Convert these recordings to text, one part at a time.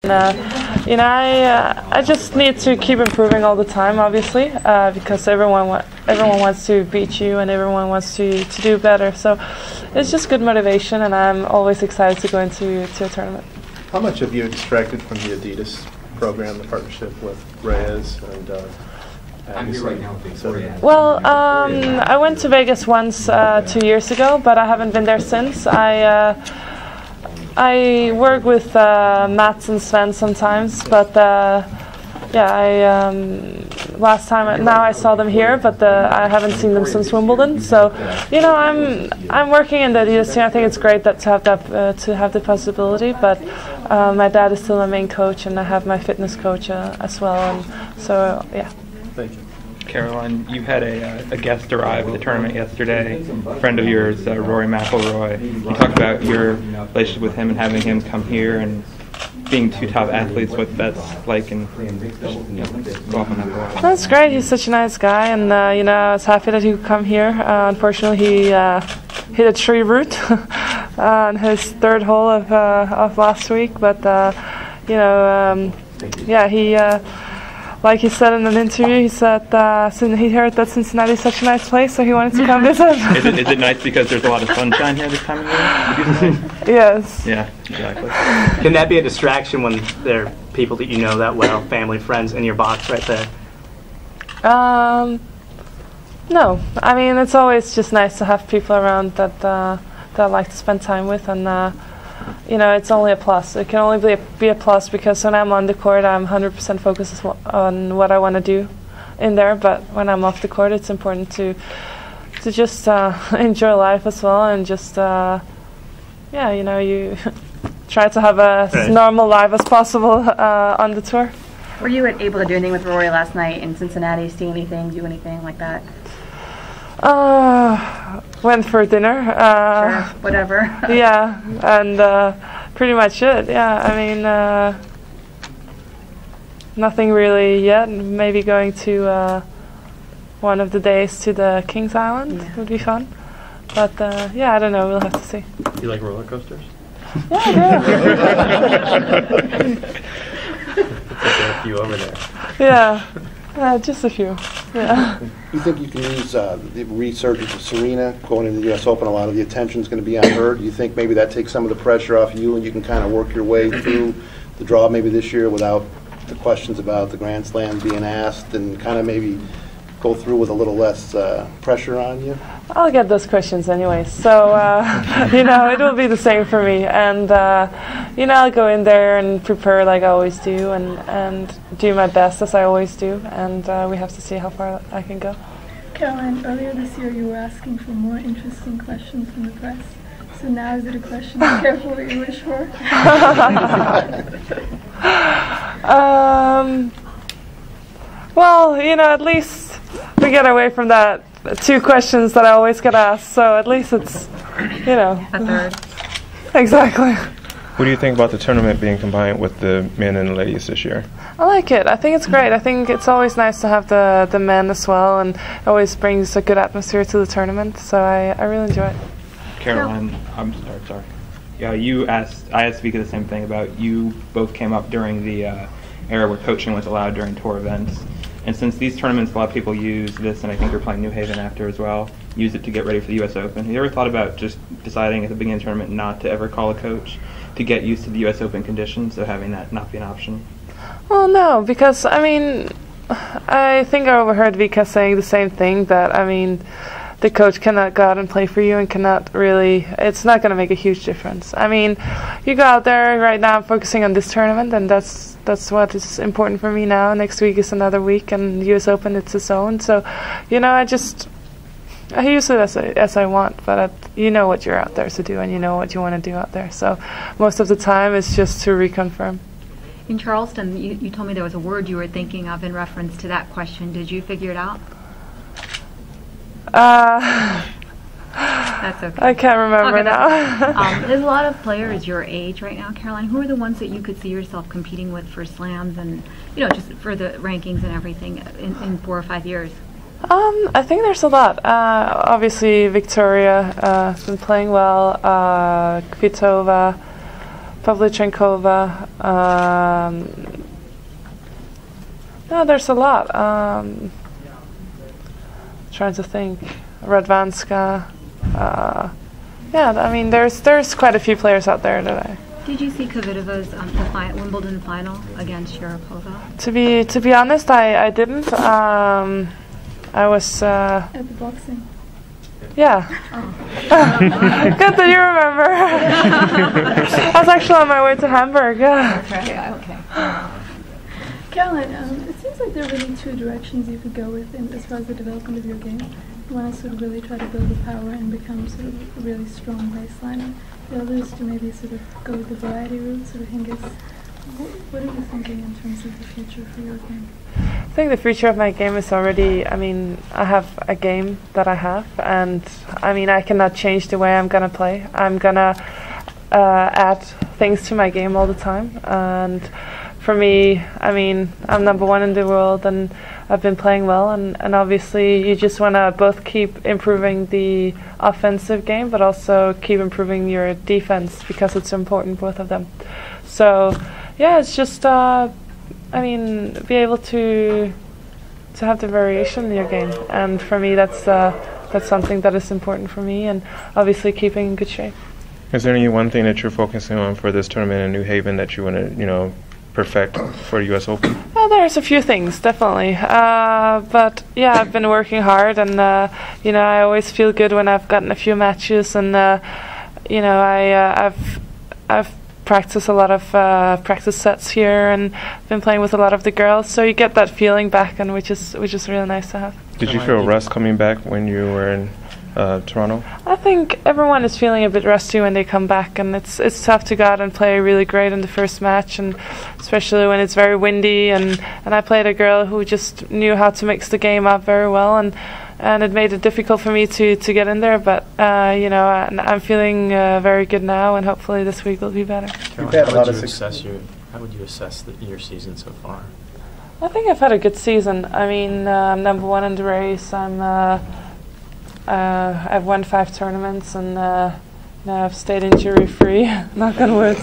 You know, I just need to keep improving all the time, obviously, because everyone wants to beat you and everyone wants to do better. So it's just good motivation, and I'm always excited to go into a tournament. How much have you extracted from the Adidas program, the partnership with Reyes and I'm here right now with Victoria. Well, I went to Vegas once 2 years ago, but I haven't been there since. I work with Mats and Sven sometimes, but yeah, last time now I saw them here, but I haven't seen them since Wimbledon. So, you know, I'm working in the Adidas team. I think it's great to have the possibility, but my dad is still my main coach, and I have my fitness coach as well. And so, yeah. Thank you. Caroline, you had a guest arrive at the tournament yesterday, a friend of yours, Rory McIlroy. You talked about your relationship with him and having him come here and being two top athletes, what that's like, and go off on that. That's great. He's such a nice guy, and you know, I was happy that he could come here. Unfortunately, he hit a tree root on his third hole of last week, but you know, yeah, he. Like he said in an interview, he said he heard that Cincinnati is such a nice place, so he wanted to come visit. Is it nice because there's a lot of sunshine here this time of year? Yes. Yeah, exactly. Can that be a distraction when there are people that you know that well, family, friends, in your box right there? No. I mean, it's always just nice to have people around that I like to spend time with, and you know, it's only a plus. It can only be a plus because when I'm on the court, I'm 100% focused on what I want to do in there. But when I'm off the court, it's important to just enjoy life as well, and just yeah, you know, you try to have a normal life as possible on the tour. Were you able to do anything with Rory last night in Cincinnati? See anything, do anything like that? Went for dinner. Sure, whatever. Yeah, and pretty much it. Yeah, I mean, nothing really yet. Maybe going to one of the days to the Kings Island would be fun. But yeah, I don't know. We'll have to see. You like roller coasters? Yeah, I do. There's a few over there. Yeah. Just a few. Yeah. You think you can use the resurgence of Serena going into the U.S. Open? A lot of the attention is going to be on her. Do you think maybe that takes some of the pressure off you, and you can kind of work your way through the draw maybe this year without the questions about the Grand Slam being asked, and kind of maybe go through with a little less pressure on you? I'll get those questions anyway, so you know, it will be the same for me, and you know, I'll go in there and prepare like I always do, and do my best as I always do, and we have to see how far I can go. Caroline, earlier this year you were asking for more interesting questions from the press, so now is it a question of careful what you wish for? Well, you know, at least we get away from that two questions that I always get asked, so at least it's, you know. A third. Exactly. What do you think about the tournament being combined with the men and the ladies this year? I like it. I think it's great. I think it's always nice to have the men as well, and it always brings a good atmosphere to the tournament, so I really enjoy it. Caroline, I'm sorry. Yeah, I asked Vika the same thing about you both came up during the era where coaching was allowed during tour events. And since these tournaments, a lot of people use this, and I think they're playing New Haven after as well, use it to get ready for the U.S. Open. Have you ever thought about just deciding at the beginning of the tournament not to ever call a coach to get used to the U.S. Open conditions, so having that not be an option? Well, no, because, I mean, I think I overheard Vika saying the same thing, that, I mean, the coach cannot go out and play for you and cannot really, it's not going to make a huge difference. I mean, you go out there right now, I'm focusing on this tournament, and that's what is important for me now. Next week is another week, and US Open, it's its own. So, you know, I use it as I want, but you know what you're out there to do, and you know what you want to do out there. So most of the time it's just to reconfirm. In Charleston, you told me there was a word you were thinking of in reference to that question. Did you figure it out? That's okay. I can't remember now. There's a lot of players your age right now, Caroline. Who are the ones that you could see yourself competing with for slams and, you know, just for the rankings and everything in 4 or 5 years? I think there's a lot. Obviously, Victoria has been playing well. Kvitova, Pavlyuchenkova. No, there's a lot. Trying to think. Radvanska. Yeah, I mean, there's quite a few players out there that Did you see Kvitova's Wimbledon final against Sharapova? To be honest, I didn't. I was. At the boxing. Yeah. Oh. Good that you remember. I was actually on my way to Hamburg. Yeah. That's right. Okay. Caroline, it seems like there are really two directions you could go with as far as the development of your game. One is sort of really try to build the power and become sort of a really strong baseliner. The other is to maybe sort of go with the variety route, sort of Hingis. What are you thinking in terms of the future for your game? I think the future of my game is already, I mean, I have a game that I have, and I mean, I cannot change the way I'm going to play. I'm going to add things to my game all the time, and for me, I mean, I'm #1 in the world, and I've been playing well, and obviously you just want to both keep improving the offensive game, but also keep improving your defense, because it's important, both of them. So, yeah, it's just, I mean, be able to have the variation in your game, and for me, that's something that is important for me, and obviously keeping in good shape. Is there any one thing that you're focusing on for this tournament in New Haven that you want to, perfect for U.S. Open? Well, there's a few things, definitely. But yeah, I've been working hard, and I always feel good when I've gotten a few matches, and I've practiced a lot of practice sets here, and been playing with a lot of the girls. So you get that feeling back, and which is really nice to have. Did you feel rust coming back when you were in Toronto? I think everyone is feeling a bit rusty when they come back, and it's tough to go out and play really great in the first match, and especially when it's very windy, and I played a girl who just knew how to mix the game up very well, and it made it difficult for me to get in there, but I'm feeling very good now, and hopefully this week will be better. Caroline, how would you assess your season so far? I think I've had a good season. I mean, I'm #1 in the race. I've won 5 tournaments, and now I've stayed injury-free, knock on wood.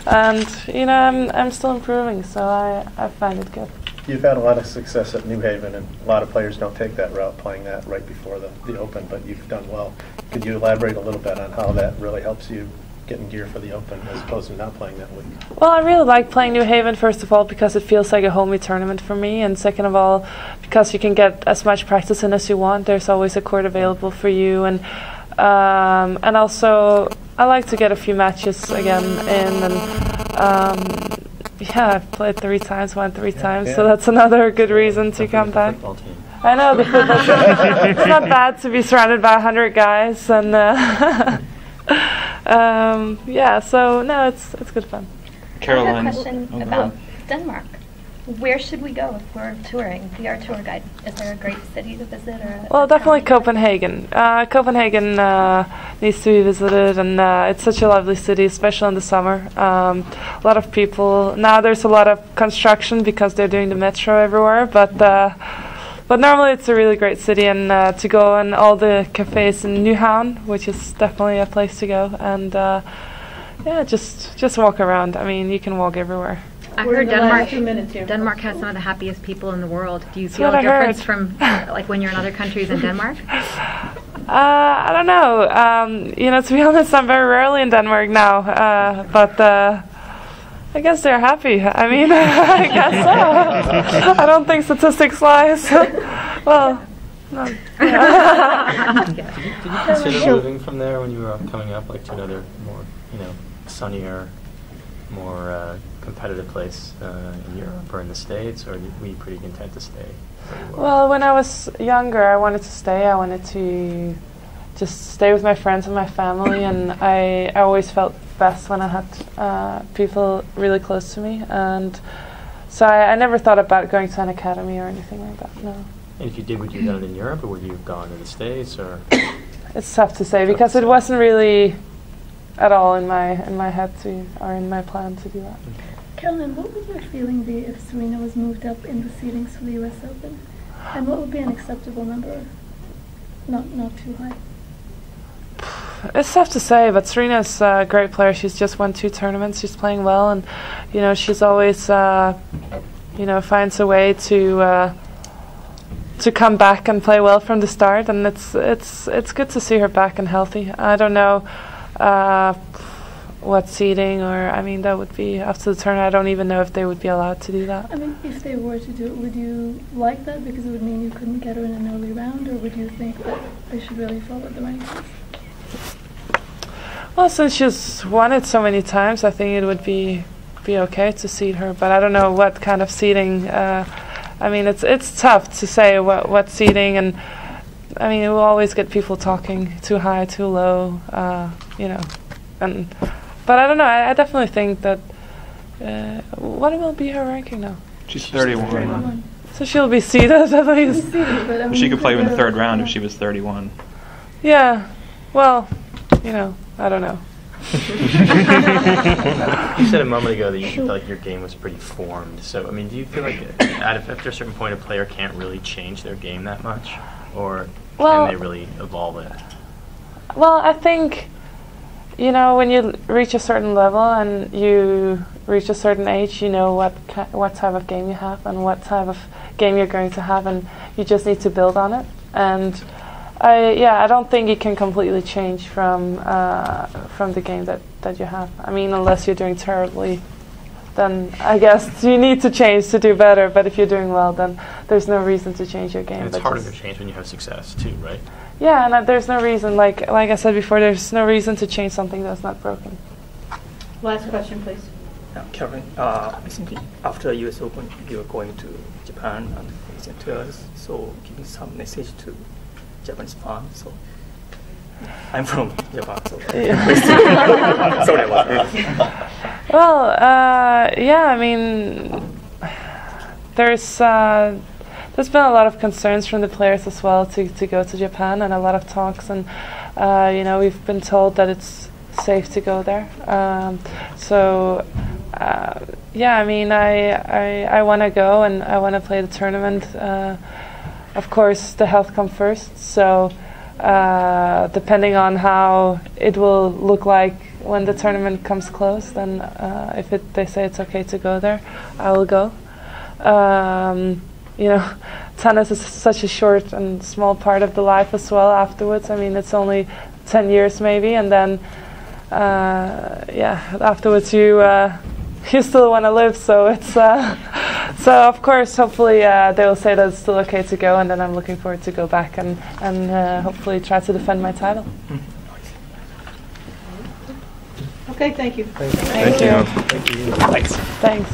And I'm still improving, so I find it good. You've had a lot of success at New Haven, and a lot of players don't take that route, playing that right before the Open, but you've done well. Could you elaborate a little bit on how that really helps you get in gear for the Open as opposed to not playing that week? Well, I really like playing New Haven, first of all, because it feels like a homey tournament for me, and second of all, because you can get as much practice in as you want. There's always a court available for you, and also I like to get a few matches again in, and yeah, I've played 3 times, won 3 times, so that's another good reason to come back. I know, the football team. It's not bad to be surrounded by 100 guys, and yeah, so no, it's good fun. Caroline, I have a question about Denmark. Where should we go if we're touring? Be our tour guide. Is there a great city to visit? Well, definitely Copenhagen. Copenhagen needs to be visited, and it's such a lovely city, especially in the summer. A lot of people. Now there's a lot of construction because they're doing the metro everywhere, but normally it's a really great city, and to go in all the cafes in Nyhavn, which is definitely a place to go, and yeah, just walk around. I mean, you can walk everywhere. I heard Denmark has some of the happiest people in the world. Do you feel a difference from like when you're in other countries in Denmark? I don't know. To be honest, I'm very rarely in Denmark now, but I guess they're happy. I mean, I guess so. I don't think statistics lie. So, well, no. Did you consider moving from there when you were coming up, like to another more, sunnier, more competitive place in Europe or in the States, or were you pretty content to stay? Well, when I was younger, I wanted to stay. I wanted to just stay with my friends and my family, and I always felt best when I had people really close to me, and so I never thought about going to an academy or anything like that. No. And if you did, would you have done it in Europe, or would you have gone to the States, or? It's tough to say because it wasn't really at all in my head or in my plan to do that. Caroline, what would your feeling be if Serena was moved up in the seedings for the U.S. Open? And what would be an acceptable number? Not too high. It's tough to say, but Serena's a great player. She's just won 2 tournaments. She's playing well, and she's always finds a way to come back and play well from the start. And it's good to see her back and healthy. I don't know what seeding, or that would be after the tournament. I don't even know if they would be allowed to do that. If they were to do it, would you like that because it would mean you couldn't get her in an early round, or would you think that they should really follow the rankings? Well, since she's won it so many times, I think it would be okay to seed her. But I don't know what kind of seeding. It's tough to say what seeding, and it will always get people talking too high, too low, But I don't know. I definitely think that. What will be her ranking now? She's 31. So she'll be seeded at least. She could play in the 3rd round if she was 31. Yeah. Well, I don't know. You said a moment ago that you felt like your game was pretty formed. So, do you feel like after a certain point a player can't really change their game that much? Or can they really evolve it? Well, I think, when you reach a certain level and you reach a certain age, you know what type of game you have and what type of game you're going to have, and you just need to build on it. And I don't think you can completely change from the game that you have. Unless you're doing terribly, then I guess you need to change to do better. But if you're doing well, then there's no reason to change your game. And it's harder to change when you have success too, right? Yeah, and there's no reason, like I said before, there's no reason to change something that's not broken. Last question, please. Caroline, I think after US Open, you're going to Japan and Asian tours, so giving some message to Japanese fans. So I'm from Japan, so sorry about that. Well, there's been a lot of concerns from the players as well to go to Japan, and a lot of talks, and we've been told that it's safe to go there. I want to go, and I want to play the tournament. Of course, the health comes first. So depending on how it will look like when the tournament comes close, then if they say it's okay to go there, I will go. Tennis is such a short and small part of the life as well afterwards. It's only 10 years maybe, and then afterwards you still want to live. So it's so of course, hopefully they will say that it's still okay to go, and then I'm looking forward to go back and hopefully try to defend my title. Okay, thank you. Thank you. Thanks. Thanks.